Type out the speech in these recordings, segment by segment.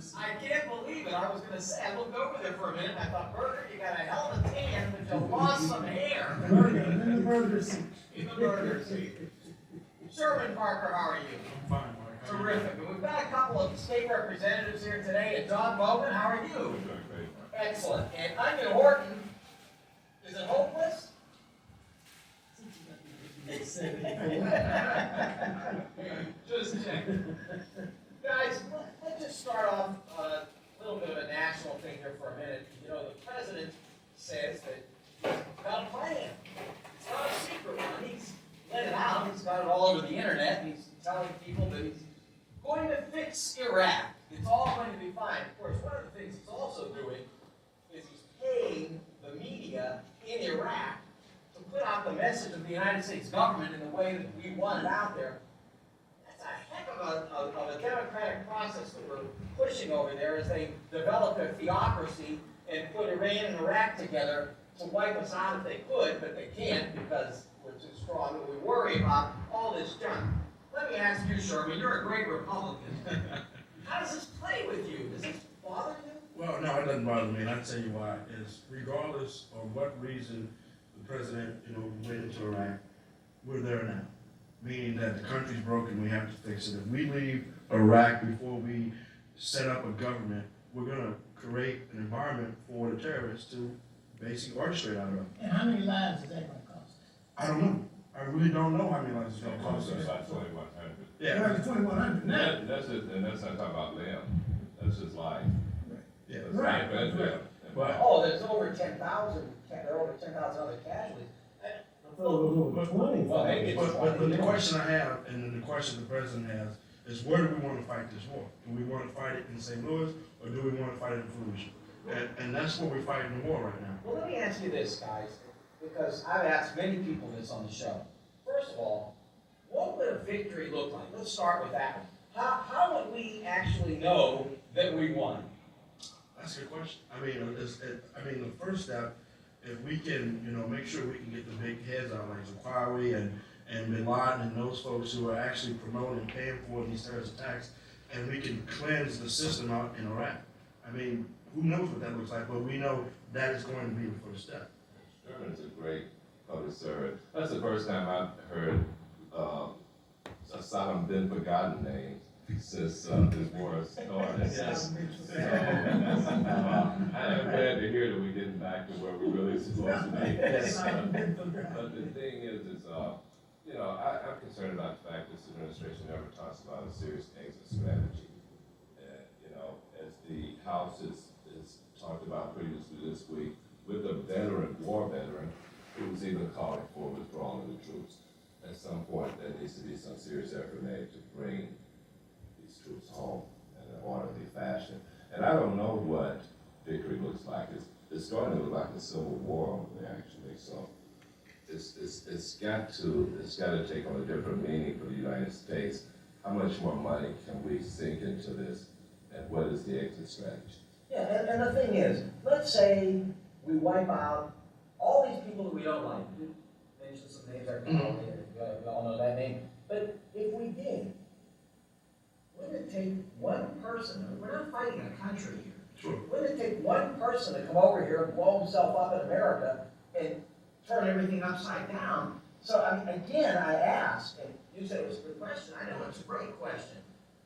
seat. I can't believe it. I was going to say, I looked over there for a minute and I thought, Burger, you got a hell of a tan, but you lost some hair. Burger, in the burger seat. In the burger seat. Sherman Parker, how are you? I'm fine, Mike. Terrific. And we've got a couple of state representatives here today. And John Bowman, how are you? Excellent. And Onion Horton, is it hopeless? Just checking. Guys, let's just start off a little bit of a national thing here for a minute. You know, the president says that he's got a plan. It's not a secret one. He's let it out. He's got it all over the internet. And he's telling people that he's going to fix Iraq. It's all going to be fine. Of course, one of the things he's also doing is he's paying the media in Iraq to put out the message of the United States government in the way that we want it out there. That's a heck of a democratic process that we're pushing over there as they develop a theocracy and put Iran and Iraq together to wipe us out if they could, but they can't because we're too strong and we worry about all this junk. Let me ask you, Sherman, you're a great Republican. How does this play with you? Does this bother you? Well, no, it doesn't bother me, and I'll tell you why. Is regardless of what reason the president, went into Iraq, we're there now. Meaning that the country's broken, we have to fix it. If we leave Iraq before we set up a government, we're gonna create an environment for the terrorists to basically orchestrate out of. And how many lives is that gonna cost? I don't know. I really don't know how many lives it's gonna cost us. It's about 2,100. Yeah. Well, it's 2,100 now. That's it, and that's not talking about Liam. That's his life. Yeah. That's Right. life and death. But Oh, there's over 10,000. There are over 10,000 other casualties. Well, maybe it's But 20. the question I have, and then the question the president has, is where do we want to fight this war? Do we want to fight it in St. Louis, or do we want to fight it in Fallujah? And that's what we're fighting the war right now. Well, let me ask you this, guys, because I've asked many people this on the show. First of all, what would a victory look like? Let's start with that one. How would we actually know that we won? That's a good question. I mean, the first step, if we can, make sure we can get the big heads out like Zakwawi and Bin Laden and those folks who are actually promoting and paying for these terrorist attacks, and we can cleanse the system out in Iraq. I mean, who knows what that looks like, but we know that is going to be the first step. Sherman's a great public servant. That's the first time I've heard a Saddam bin forgotten name since this war started. Yes. So, I am glad to hear that we're getting back to where we're really supposed to be. But the thing is, I'm concerned about the fact this administration never talks about a serious exit strategy. As the House is talked about previously this week, with a war veteran, who was even calling for withdrawal of the troops. At some point, there needs to be some serious effort made to bring these troops home in an orderly fashion. And I don't know what victory looks like. It's starting to look like a civil war over there, actually. So it's got to take on a different meaning for the United States. How much more money can we sink into this, and what is the exit strategy? Yeah, and the thing is, let's say we wipe out all these people that we don't like. You mentioned some names, we all know that name. But if we did, wouldn't it take one person? We're not fighting a country here. Sure. Wouldn't it take one person to come over here and blow himself up in America and turn everything upside down? So, again, I ask, and you said it was a good question. I know it's a great question.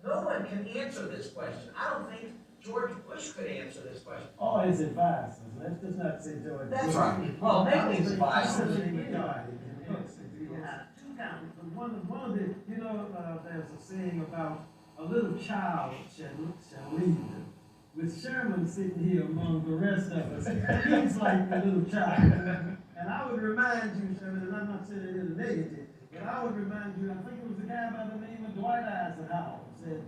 No one can answer this question. I don't think George Bush could answer this question. All his advisors. Let's just not say George That's Bush. right. Well, mainly his advisors. Two comments. One of the, there's a saying about a little child shall lead them. With Sherman sitting here among the rest of us, he's like the little child. And I would remind you, Sherman, and I'm not saying it in a negative, but I would remind you, I think it was a guy by the name of Dwight Eisenhower said,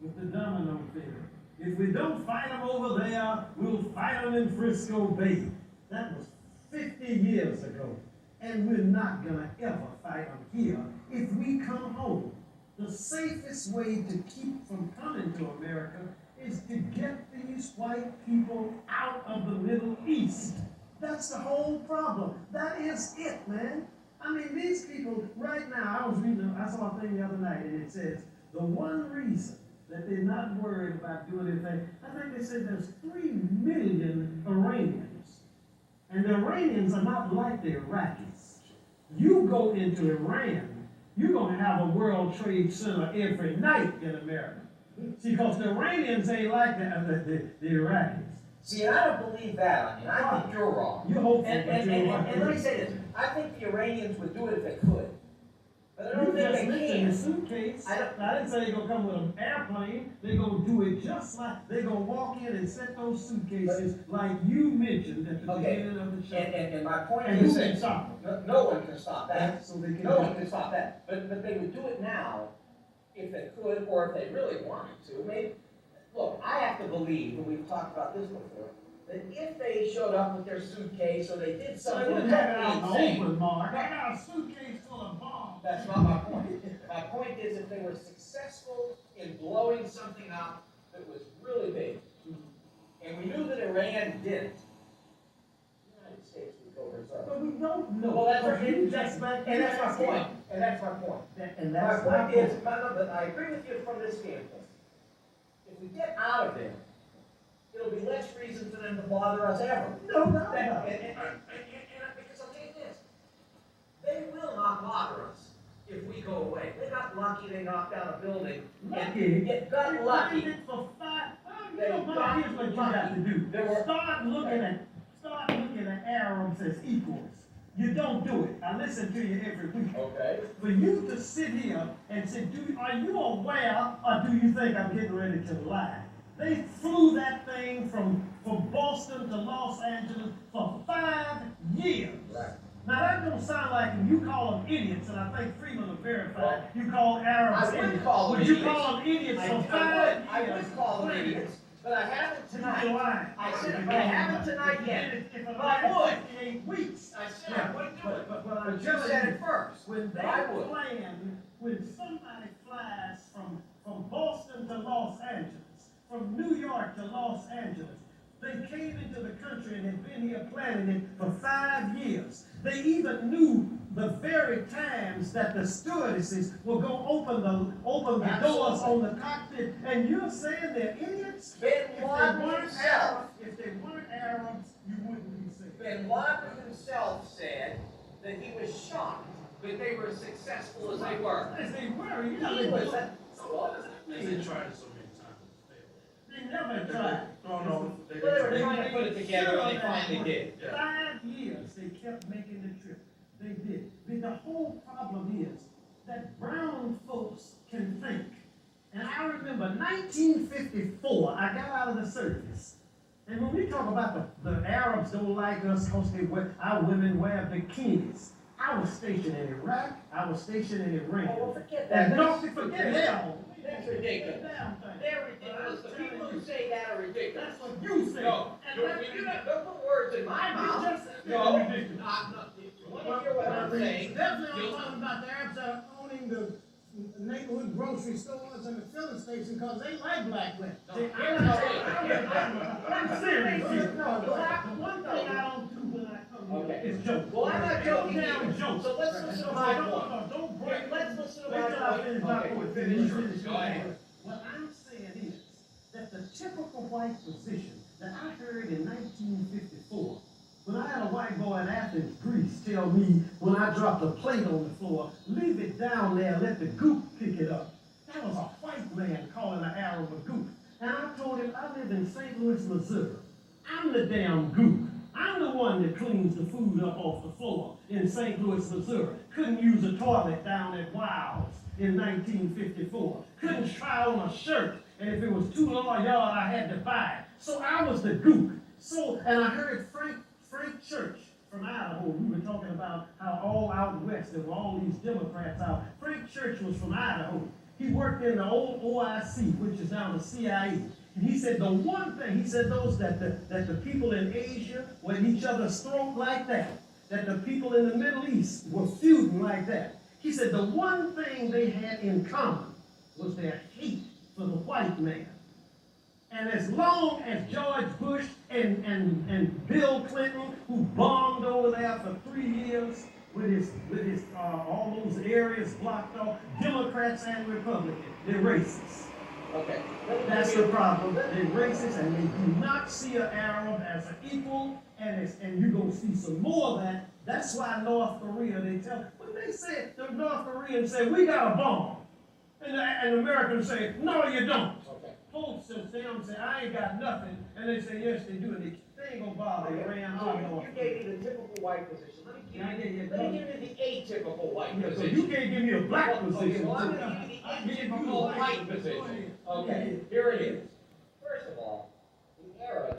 with the domino theory, if we don't fight them over there, we'll fight them in Frisco Bay. That was 50 years ago. And we're not gonna ever fight them here if we come home. The safest way to keep from coming to America is to get these white people out of the Middle East. That's the whole problem. That is it, man. I mean, these people, right now, I saw a thing the other night, and it says, the one reason that they're not worried about doing anything. I think they said there's 3 million Iranians. And the Iranians are not like the Iraqis. You go into Iran, you're going to have a World Trade Center every night in America. See, because the Iranians ain't like the Iraqis. See, and I don't believe that. I mean, I think you're wrong. You're hopeful, And but you're right. let me say this. I think the Iranians would do it if they could. But I don't You think just they mentioned can. a suitcase. I don't- I didn't say they're gonna come with an airplane. They're gonna do it just like, they're gonna walk in and set those suitcases like you mentioned at the Okay. beginning of the show. And my point And who is can that stop them? no one can stop that. So they can. No one can stop that. But they would do it now if they could, or if they really wanted to. Maybe, look, I have to believe, and we've talked about this before, that if they showed up with their suitcase or they did So they something wouldn't have it out totally in insane. the open, Mark. I got a suitcase full of bombs. That's not my point. My point is if they were successful in blowing something up that was really big, and we knew that Iran did it, the United States would go berserk. But we don't know. Well, that's But what you just back. And that's my point. And that's my point. And My that's point is, but I agree with you from this standpoint. If we get out of there, it'll be less reason for them to bother us ever. No, no, That- no. because I'll tell you this, they will not bother us if we go away. They got lucky, they knocked down a building. Lucky. It got lucky. It for 5. They Here's what got you got to do. There were- Start looking at Arabs as equals. You don't do it. I listen to you every week. Okay. For you to sit here and say, are you aware or do you think I'm getting ready to lie? They flew that thing from Boston to Los Angeles for 5 years. Right. Now that don't sound like you call them idiots, and I think Freeman will verify, you call Arabs I would idiots. call them Would you idiots. call them idiots for 5 I years? would call them idiots, but I haven't You're tonight. lying. I said, but I haven't tonight yet. But I would. 58 weeks. I said I wouldn't do it, But but you telling said you, it first. when they I would. plan, when somebody flies from Boston to Los Angeles, from New York to Los Angeles, they came into the country and had been here planning it for 5 years. They even knew the very times that the stewardesses will go open the doors on the cockpit, and you're saying they're idiots? Bin If they Laden weren't himself, Arabs, if they weren't Arabs, you wouldn't be saying. Bin Laden himself said that he was shocked that they were as successful as they were. As they were, you He know, was, so what does that They mean? tried it so many times, it failed. They never tried. No, they Well, they were didn't. trying to put it together and they finally did. Yeah. 5 years they kept making the trip. They did. The whole problem is that brown folks can think. And I remember 1954, I got out of the service. And when we talk about the Arabs don't like us because our women wear bikinis. I was stationed in Iraq. I was stationed in Iran. Oh, well, forget that. And don't forget hell. That's ridiculous. Damn thing. They're ridiculous. The people who say that are ridiculous. That's what you say. No, And don't put words in my You mouth. just said they No, were ridiculous. you want to hear what I'm saying? Definitely, I'm talking about the Arabs that are owning the neighborhood grocery stores and the filling station because they like black women. No, See, here's I'm serious here. One thing I don't do when I come here Okay. is joke. Well, I'm not joking Down either. jokes. So let's listen to my Don't- point. Don't break. Here, let's listen to Wait my till I point. finish my Okay, point. finish. Go ahead. What I'm saying is that the typical white position that I heard in 1954, when I had a white boy in Athens, Greece, tell me when I dropped a plate on the floor, leave it down there and let the goop pick it up. That was a white man calling an Arab a goop. And I told him, I live in St. Louis, Missouri. I'm the damn goop. I'm the one that cleans the food up off the floor in St. Louis, Missouri. Couldn't use a toilet down at Wild's in 1954. Couldn't try on a shirt, and if it was too long yard, I had to buy it. So I was the goop. So, and I heard Frank Church from Idaho. We were talking about how all out west there were all these Democrats out. Frank Church was from Idaho. He worked in the old OIC, which is now the CIA. And he said the one thing, he said those that the people in Asia were at each other's throat like that the people in the Middle East were feuding like that. He said the one thing they had in common was their hate for the white man. And as long as George Bush and Bill Clinton, who bombed over there for 3 years with his all those areas blocked off, Democrats and Republicans, they're racist. Okay. That's the problem. They racist and they do not see an Arab as an equal, and you gonna see some more of that. That's why North Korea, when they say, the North Koreans say, we got a bomb. And the Americans say, no, you don't. Okay. Folks say, I ain't got nothing. And they say, yes, they do. And they ain't gonna bother. They ran out. You gave me the typical white position. Let me give you the atypical white So position. you can't give me a black Okay, position. well, I'm gonna give you the atypical white position. Okay, here it is.